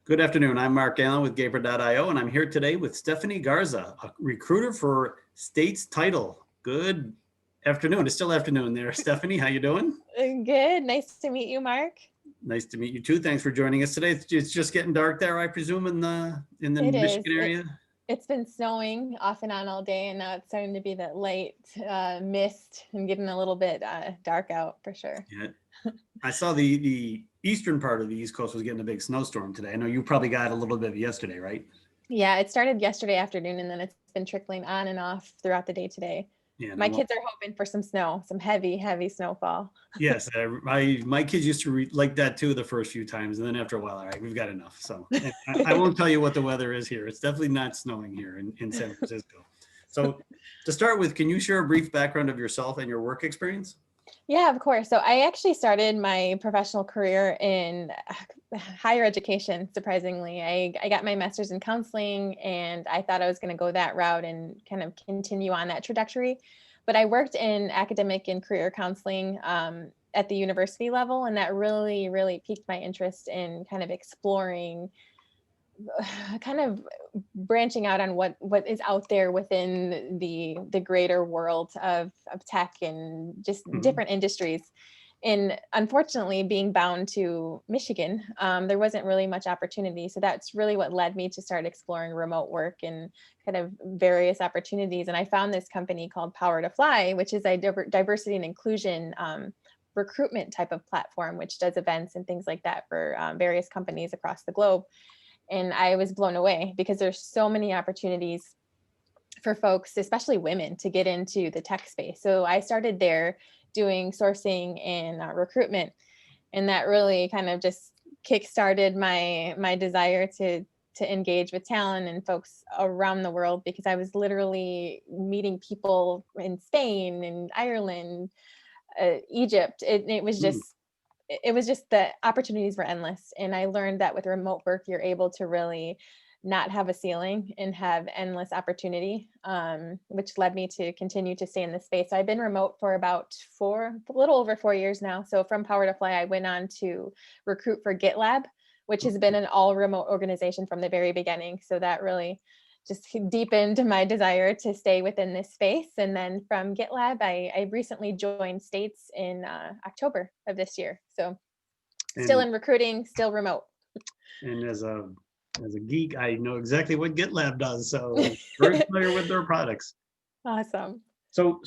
Good afternoon. I'm Mark Allen with Gaper.io, and I'm here today with Stephanie Garza, a recruiter for States Title. Good afternoon. It's still afternoon there. Stephanie, how you doing? Good. Nice to meet you, Mark. Nice to meet you too. Thanks for joining us today. It's just getting dark there, I presume, in the It is. Michigan area. It's been snowing off and on all day, and now it's starting to be that light mist and getting a little bit dark out for sure. Yeah. I saw the eastern part of the East Coast was getting a big snowstorm today. I know you probably got a little bit yesterday, right? Yeah, it started yesterday afternoon, and then it's been trickling on and off throughout the day today. Yeah. My kids are hoping for some snow, some heavy, heavy snowfall. Yes, my kids used to like that too the first few times, and then after a while, all right, we've got enough. So I won't tell you what the weather is here. It's definitely not snowing here in San Francisco. So to start with, can you share a brief background of yourself and your work experience? Yeah, of course. So I actually started my professional career in higher education, surprisingly. I got my master's in counseling, and I thought I was going to go that route and kind of continue on that trajectory. But I worked in academic and career counseling at the university level, and that really, really piqued my interest in kind of exploring kind of branching out on what is out there within the greater world of tech and just Mhm. different industries. And unfortunately, being bound to Michigan, there wasn't really much opportunity. So that's really what led me to start exploring remote work and kind of various opportunities. And I found this company called Power to Fly, which is a diversity and inclusion recruitment type of platform, which does events and things like that for various companies across the globe. And I was blown away because there's so many opportunities for folks, especially women, to get into the tech space. So I started there doing sourcing and recruitment, and that really kind of just kickstarted my desire to engage with talent and folks around the world, because I was literally meeting people in Spain and Ireland, Egypt. Mm. It was just the opportunities were endless. And I learned that with remote work, you're able to really not have a ceiling and have endless opportunity, which led me to continue to stay in this space. So I've been remote for about a little over 4 years now. So from Power to Fly, I went on to recruit for GitLab, which has been an all remote organization from the very beginning. So that really just deepened my desire to stay within this space. And then from GitLab, I recently joined States in October of this year. So still And in recruiting, still remote. and as a geek, I know exactly what GitLab does. So very familiar with their products. Awesome. So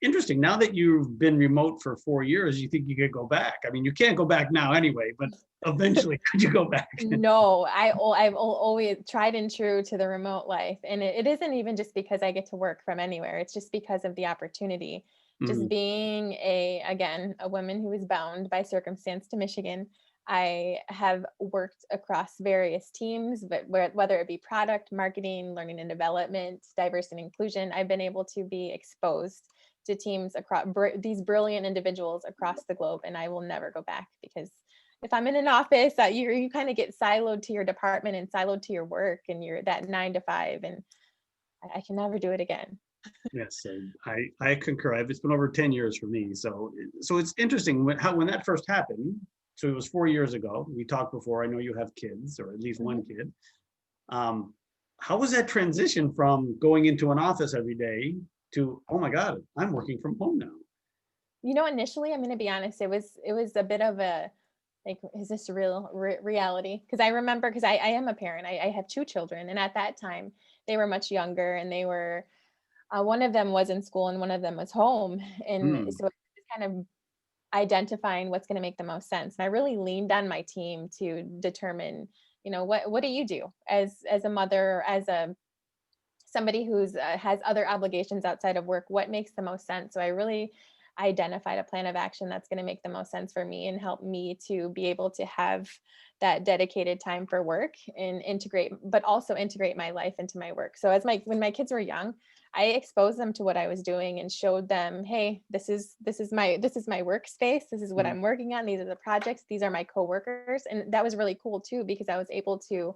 interesting. Now that you've been remote for 4 years, you think you could go back? I mean, you can't go back now anyway, but eventually, could you go back? No, I've always tried and true to the remote life. And it isn't even just because I get to work from anywhere. It's just because of the opportunity. Just Mhm. being again, a woman who is bound by circumstance to Michigan. I have worked across various teams, but whether it be product, marketing, learning and development, diversity and inclusion, I've been able to be exposed to teams across these brilliant individuals across the globe. And I will never go back, because if I'm in an office, you kind of get siloed to your department and siloed to your work, and you're that 9 to 5, and I can never do it again. Yes, I concur. It's been over 10 years for me. So it's interesting when that first happened. So it was 4 years ago. We talked before. I know you have kids, or at least one Mhm. kid. Um, how was that transition from going into an office every day to, oh my God, I'm working from home now? Initially, I'm going to be honest, it was a bit of a, like, is this real reality? Because I remember, because I am a parent. I have two children, and at that time they were much younger, and they were one of them was in school and one of them was home, and Hmm. so it's kind of identifying what's going to make the most sense. And I really leaned on my team to determine, what do you do as a mother, as a somebody who's has other obligations outside of work, what makes the most sense? So I really identified a plan of action that's going to make the most sense for me and help me to be able to have that dedicated time for work and integrate, but also integrate my life into my work. So when my kids were young, I exposed them to what I was doing and showed them, hey, this is my workspace, this is what Hmm. I'm working on, these are the projects, these are my coworkers. And that was really cool too, because I was able to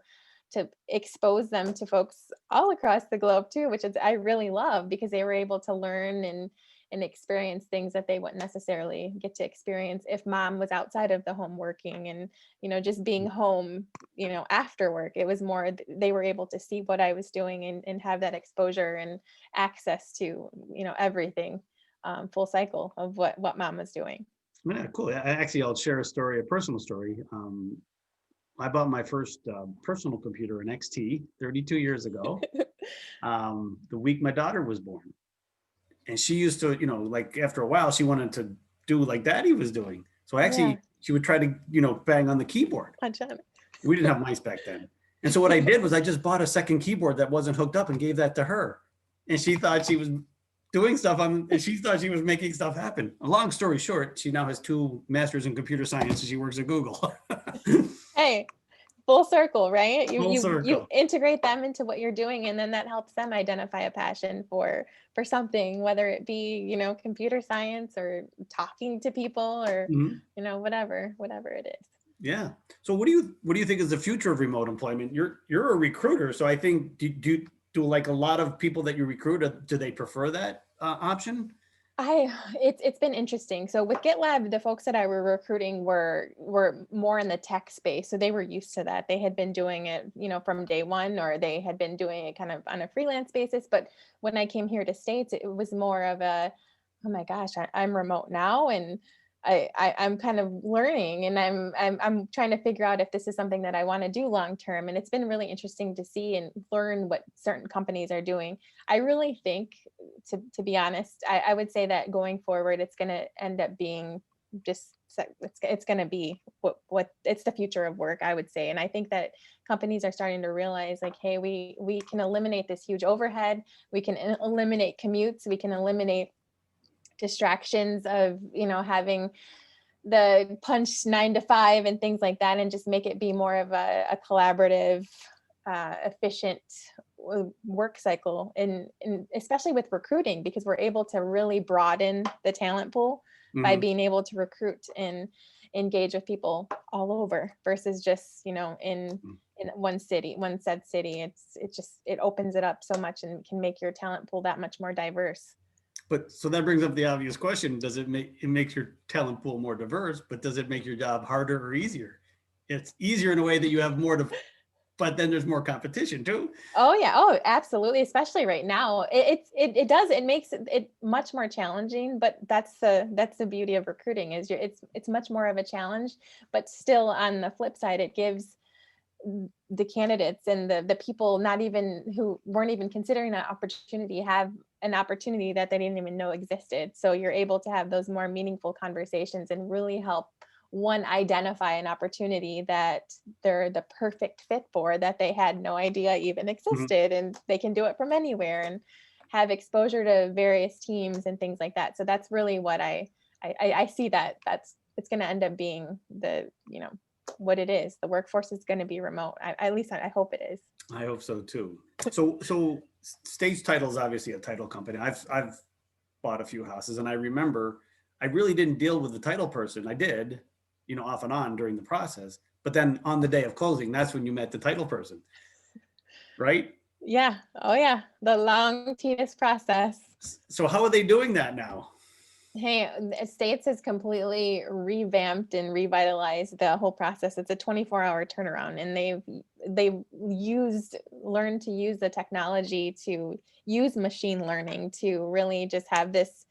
expose them to folks all across the globe too, which is I really love, because they were able to learn and experience things that they wouldn't necessarily get to experience if mom was outside of the home working and, just being home, after work. It was more, they were able to see what I was doing and have that exposure and access to, everything, full cycle of what mom was doing. Yeah, cool. I'll share a story, a personal story. I bought my first personal computer, an XT, 32 years ago, the week my daughter was born. And she used to, like after a while, she wanted to do like daddy was doing. So Yeah. she would try to, bang on the keyboard. Punch on it. We didn't have mice back then. And so what I did was I just bought a second keyboard that wasn't hooked up and gave that to her. And she thought she was doing stuff and she thought she was making stuff happen. A long story short, she now has 2 masters in computer science and she works at Google. Hey, full circle, right? Full You circle. integrate them into what you're doing, and then that helps them identify a passion for something, whether it be, computer science or talking to people or, Mhm. whatever it is. Yeah. So what do you think is the future of remote employment? You're a recruiter, so I think do like a lot of people that you recruit, do they prefer that option? It's been interesting. So with GitLab, the folks that I were recruiting were more in the tech space. So they were used to that. They had been doing it, from day one, or they had been doing it kind of on a freelance basis. But when I came here to States, it was more of a, oh my gosh, I'm remote now. And I'm kind of learning, and I'm trying to figure out if this is something that I want to do long term. And it's been really interesting to see and learn what certain companies are doing. I really think, to be honest, I would say that going forward, it's going to end up being just, it's going to be what it's the future of work, I would say. And I think that companies are starting to realize, like, hey, we can eliminate this huge overhead. We can eliminate commutes. We can eliminate distractions of, having the punch 9 to 5 and things like that, and just make it be more of a collaborative, efficient work cycle, and especially with recruiting, because we're able to really broaden the talent pool by Mhm. being able to recruit and engage with people all over versus just, in one said city. It opens it up so much and can make your talent pool that much more diverse. But so that brings up the obvious question: does it makes your talent pool more diverse? But does it make your job harder or easier? It's easier in a way that you have more to, but then there's more competition too. Oh yeah. Oh, absolutely. Especially right now, it does. It makes it much more challenging. But that's the beauty of recruiting, is it's much more of a challenge. But still, on the flip side, it gives the candidates and the people not even who weren't even considering that opportunity have an opportunity that they didn't even know existed. So you're able to have those more meaningful conversations and really help one identify an opportunity that they're the perfect fit for, that they had no idea even Mhm. existed, and they can do it from anywhere and have exposure to various teams and things like that. So that's really what I see, that it's going to end up being the, what it is. The workforce is going to be remote. At least I hope it is. I hope so too. So Stage Title is obviously a title company. I've bought a few houses, and I remember I really didn't deal with the title person. I did, off and on during the process. But then on the day of closing, that's when you met the title person, right? Yeah. Oh yeah. The long, tedious process. So how are they doing that now? Hey, States has completely revamped and revitalized the whole process. It's a 24-hour turnaround, and they've learned to use the technology, to use machine learning to really just have this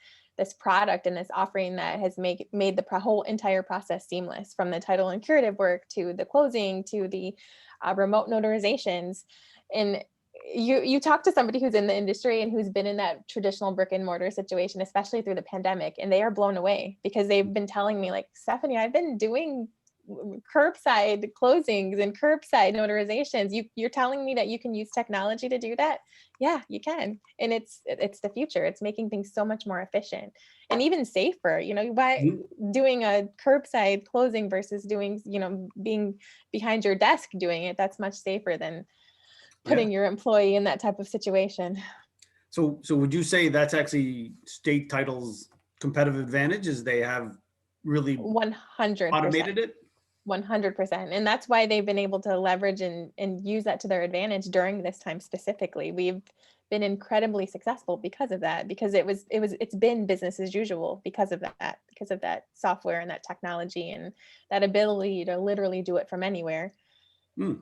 product and this offering that has made the whole entire process seamless, from the title and curative work to the closing to the remote notarizations. And you talk to somebody who's in the industry and who's been in that traditional brick and mortar situation, especially through the pandemic, and they are blown away, because they've been telling me, like, Stephanie, I've been doing curbside closings and curbside notarizations. You're telling me that you can use technology to do that? Yeah, you can. And it's the future. It's making things so much more efficient and even safer. By doing a curbside closing versus doing, being behind your desk doing it, that's much safer than putting your employee in that type of situation. So would you say that's actually State Title's competitive advantage, is they have really 100%. automated it? 100%. And that's why they've been able to leverage and use that to their advantage during this time specifically. We've been incredibly successful because of that, because it's been business as usual because of that software and that technology and that ability to literally do it from anywhere. Hmm.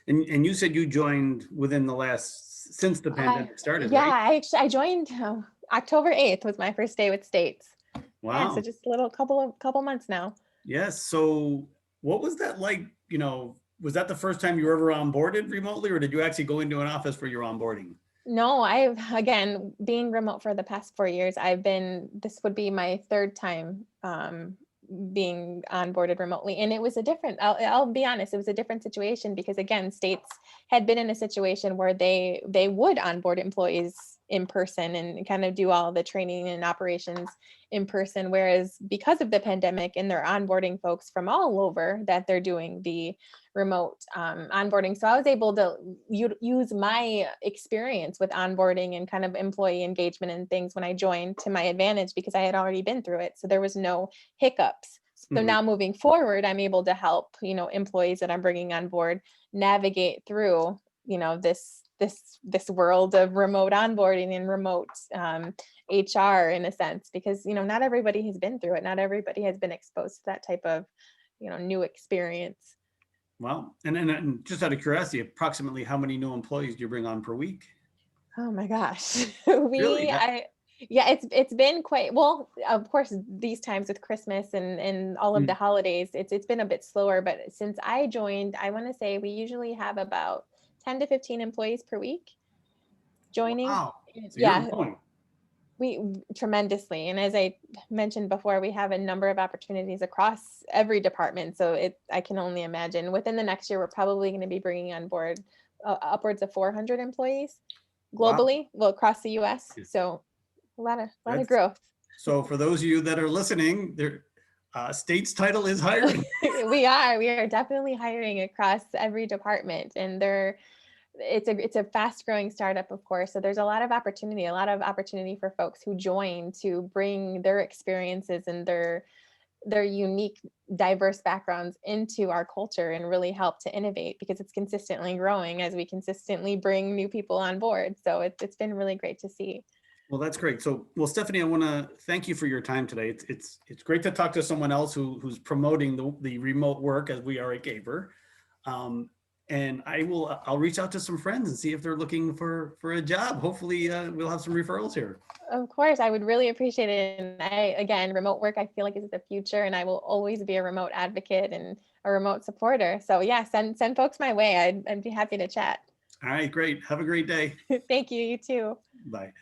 And you said you joined within the since the pandemic started, right? I joined October 8th was my first day with States. Yeah, so Wow. just a little couple months now. Yes. So what was that like? Was that the first time you were ever onboarded remotely, or did you actually go into an office for your onboarding? No, again, being remote for the past 4 years, this would be my third time being onboarded remotely. And it was I'll be honest, it was a different situation because again, States had been in a situation where they would onboard employees in person and kind of do all the training and operations in person. Whereas because of the pandemic and they're onboarding folks from all over, that they're doing the remote onboarding. So I was able to use my experience with onboarding and kind of employee engagement and things when I joined to my advantage because I had already been through it. So there was no hiccups. So Mhm. now moving forward, I'm able to help, employees that I'm bringing on board navigate through, this world of remote onboarding and remote HR in a sense, because, not everybody has been through it. Not everybody has been exposed to that type of, new experience. Wow. And just out of curiosity, approximately how many new employees do you bring on per week? Oh my gosh. Really? Yeah, it's been quite well, of course, these times with Christmas and all of the Mm. holidays, it's been a bit slower, but since I joined, I want to say we usually have about 10 to 15 employees per week joining. Wow. So you're Yeah, growing. we tremendously. And as I mentioned before, we have a number of opportunities across every department. So I can only imagine within the next year, we're probably going to be bringing on board upwards of 400 employees Wow. globally, well, across the US. Yeah. So a lot of That's growth. so for those of you that are listening, State's title is hiring. We are definitely hiring across every department, and it's a fast growing startup, of course. So there's a lot of opportunity for folks who join to bring their experiences and their unique, diverse backgrounds into our culture and really help to innovate because it's consistently growing as we consistently bring new people on board. So it's been really great to see. Well, that's great. So, well, Stephanie, I want to thank you for your time today. It's great to talk to someone else who's promoting the remote work as we are at Gaber. And I'll reach out to some friends and see if they're looking for a job. Hopefully, we'll have some referrals here. Of course, I would really appreciate it. And again, remote work, I feel like is the future, and I will always be a remote advocate and a remote supporter. So yeah, send folks my way. I'd be happy to chat. All right, great. Have a great day. Thank you. You too. Bye.